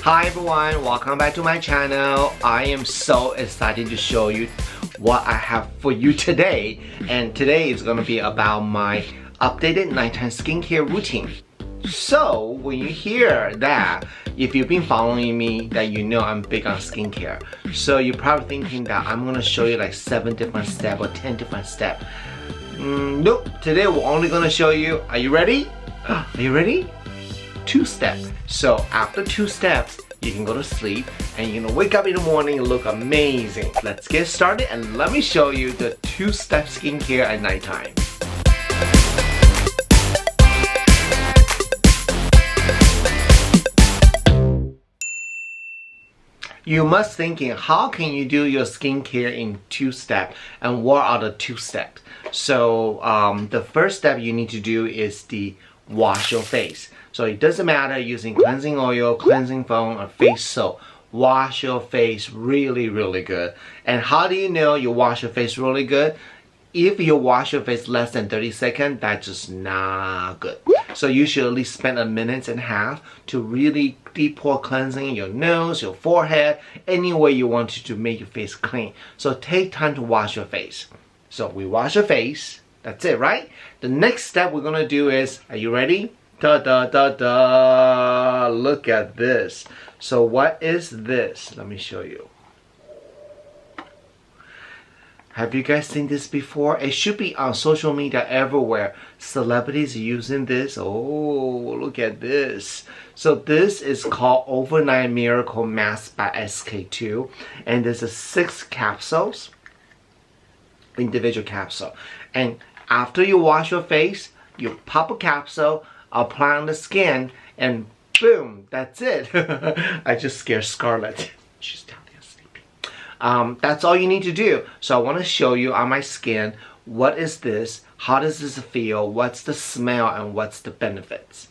Hi everyone, welcome back to my channel. I am so excited to show you what I have for you today. And today is going to be about my updated nighttime skincare routine. So when you hear that, if you've been following me, that you know I'm big on skincare. So you're probably thinking that I'm going to show you like 7 different steps or 10 different steps. Nope, today we're only going to show you, are you ready? Are you ready? 2 steps. So after 2 steps, you can go to sleep and you're gonna wake up in the morning and look amazing. Let's get started and let me show you the 2-step skincare at nighttime. You must thinking, how can you do your skincare in 2 steps and what are the 2 steps? So the first step you need to do is the wash your face. So it doesn't matter using cleansing oil, cleansing foam, or face soap. Wash your face really good. And how do you know you wash your face really good? If you wash your face less than 30 seconds, that's just not good. So you should at least spend 1.5 minutes to really deep pore cleansing your nose, your forehead, any way you want to make your face clean. So take time to wash your face. So we wash your face. That's it, right? The next step we're gonna do is, are you ready? Da da da da! Look at this. So what is this? Let me show you. Have you guys seen this before? It should be on social media everywhere. Celebrities using this. Oh, look at this. So this is called Overnight Miracle Mask by SK-II. And this is 6 capsules. Individual capsule. And after you wash your face, you pop a capsule, apply on the skin, and boom, that's it. I just scared Scarlett. She's down there sleeping. That's all you need to do. So I want to show you on my skin, what is this, how does this feel, what's the smell, and what's the benefits.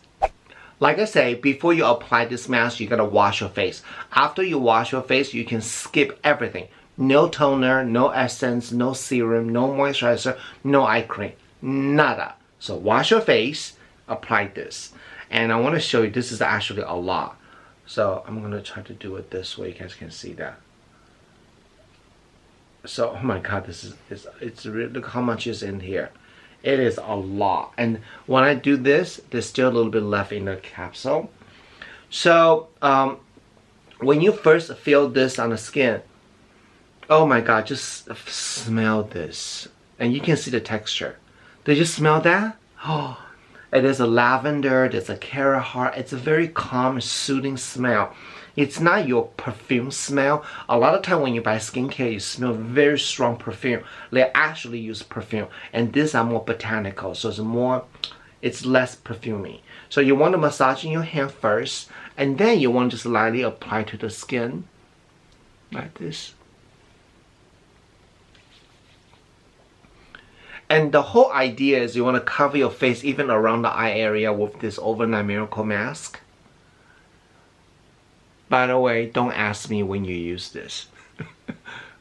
Like I say, before you apply this mask, you gotta wash your face. After you wash your face, you can skip everything. No toner, no essence, no serum, no moisturizer, no eye cream. Nada. So wash your face, apply this. And I want to show you, this is actually a lot. So I'm going to try to do it this way. You guys can see that. So, oh my god, it's really, look how much is in here. It is a lot. And when I do this, there's still a little bit left in the capsule. So when you first feel this on the skin, oh my god, just smell this. And you can see the texture. Did you smell that? Oh, it is a lavender, there's a carrot heart. It's a very calm, soothing smell. It's not your perfume smell. A lot of time when you buy skincare, you smell very strong perfume. They actually use perfume. And these are more botanical, so it's less perfumey. So you want to massage in your hand first, and then you want to just lightly apply to the skin, like this. And the whole idea is you want to cover your face even around the eye area with this Overnight Miracle Mask. By the way, don't ask me when you use this.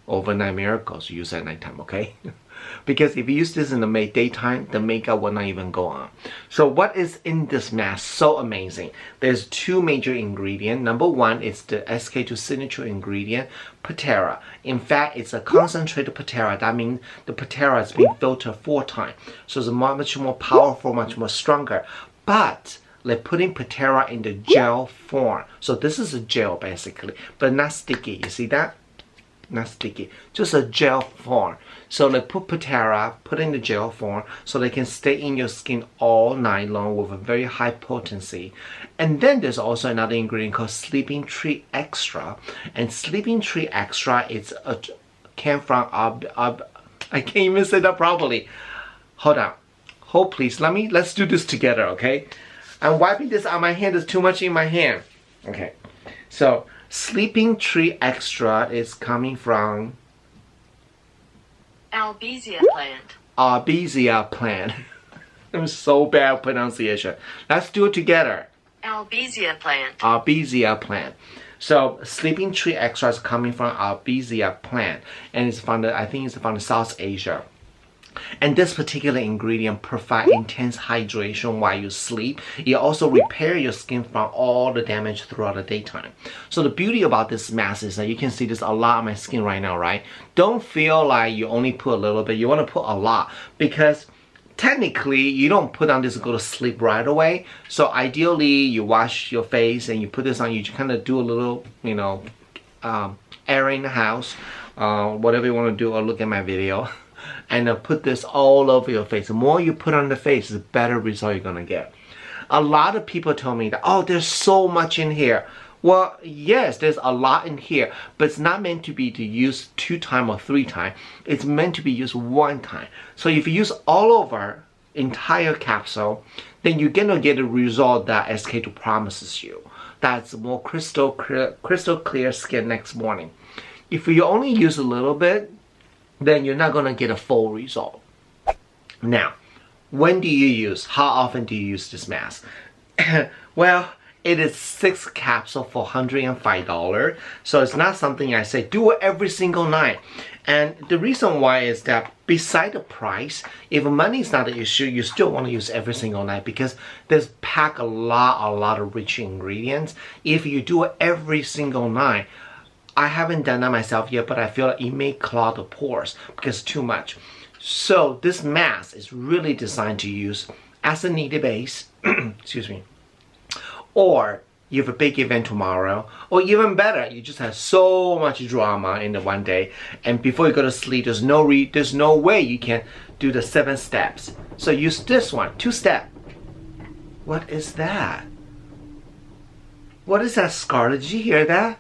Overnight Miracles, use at nighttime, okay? Because if you use this in the daytime, the makeup will not even go on. So what is in this mask? So amazing. There's 2 major ingredients. Number 1 is the SK-II signature ingredient, Patera. In fact, it's a concentrated Patera. That means the Patera is being filtered 4 times. So it's much more powerful, much more stronger. But they're putting Patera in the gel form. So this is a gel basically, but not sticky. You see that? Not sticky, just a gel form. So they put Patera, put in the gel form, so they can stay in your skin all night long with a very high potency. And then there's also another ingredient called Sleeping Tree Extra. And Sleeping Tree Extra came from I can't even say that properly. Hold on, hold please. Let's do this together, okay? I'm wiping this on my hand. There's too much in my hand. Okay, so Sleeping Tree Extra is coming from Albizia plant. Albizia plant. I'm so bad at pronunciation. Let's do it together. Albizia plant. Albizia plant. So Sleeping Tree Extra is coming from Albizia plant, and it's from I think it's from South Asia. And this particular ingredient provides intense hydration while you sleep. It also repairs your skin from all the damage throughout the daytime. So the beauty about this mask is that you can see this a lot on my skin right now, right? Don't feel like you only put a little bit. You want to put a lot because technically you don't put on this and go to sleep right away. So ideally you wash your face and you put this on. You kind of do a little, you know, airing the house, whatever you want to do, or look at my video. And put this all over your face. The more you put on the face, the better result you're gonna get. A lot of people told me that, oh, there's so much in here. Well, yes, there's a lot in here, but it's not meant to be use 2 times or 3 times. It's meant to be used 1 time. So if you use all over entire capsule, then you're gonna get a result that SK2 promises you. That's more crystal clear skin next morning. If you only use a little bit, then you're not gonna get a full result. Now, when do you use? How often do you use this mask? Well, it is 6 capsules for $105. So it's not something I say do it every single night. And the reason why is that beside the price, if money is not an issue, you still want to use every single night because there's packed a lot of rich ingredients. If you do it every single night, I haven't done that myself yet, but I feel like it may clog the pores because it's too much. So this mask is really designed to use as a needed base, excuse me, or you have a big event tomorrow, or even better, you just have so much drama in the one day, and before you go to sleep, there's no way you can do the 7 steps. So use this one, 2-step. What is that? What is that, Scarlett? Did you hear that?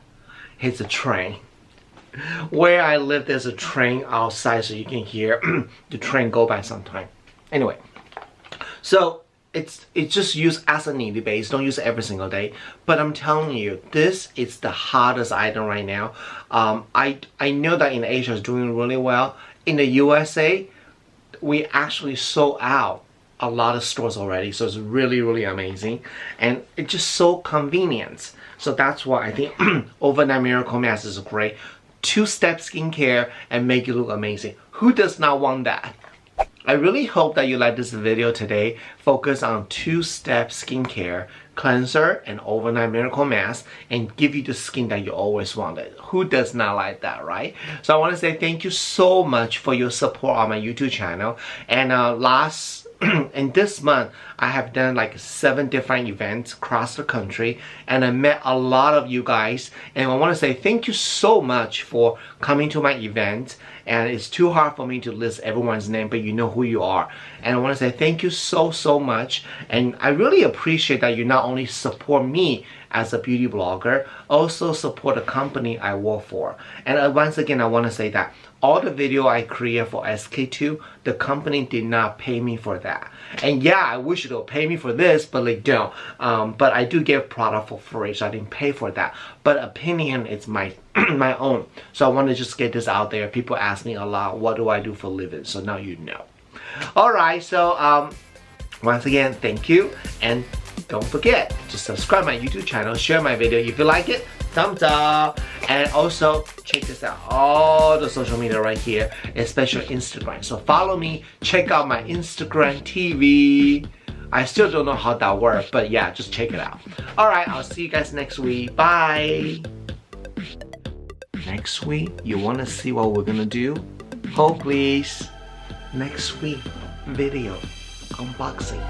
It's a train. Where I live, there's a train outside, so you can hear the train go by sometime. Anyway, so it's just used as a needed base. Don't use it every single day. But I'm telling you, this is the hottest item right now. I know that in Asia it's doing really well. In the USA, we actually sold out a lot of stores already, so it's really amazing, and it's just so convenient. So that's why I think Overnight Miracle Mask is great. 2-step skincare and make you look amazing. Who does not want that? I really hope that you like this video today. Focus on 2-step skincare, cleanser, and Overnight Miracle Mask, and give you the skin that you always wanted. Who does not like that, right? So I want to say thank you so much for your support on my YouTube channel. And and this month, I have done like 7 different events across the country, and I met a lot of you guys, and I want to say thank you so much for coming to my event. And it's too hard for me to list everyone's name, but you know who you are. And I want to say thank you so much, and I really appreciate that you not only support me as a beauty blogger, also support the company I work for. And once again, I want to say that all the video I create for SK2, the company did not pay me for that. And yeah, I wish they'll pay me for this, but they don't. But I do give product for free, so I didn't pay for that. But opinion is my my own. So I want to just get this out there. People ask me a lot, what do I do for a living? So now you know. Alright, so once again, thank you, and don't forget to subscribe my YouTube channel, share my video if you like it, thumbs up, and also check this out, all the social media right here, especially Instagram. So follow me, check out my Instagram TV. I still don't know how that works, but yeah, just check it out. Alright, I'll see you guys next week. Bye! Next week, you want to see what we're gonna do? Hold please. Next week, video unboxing.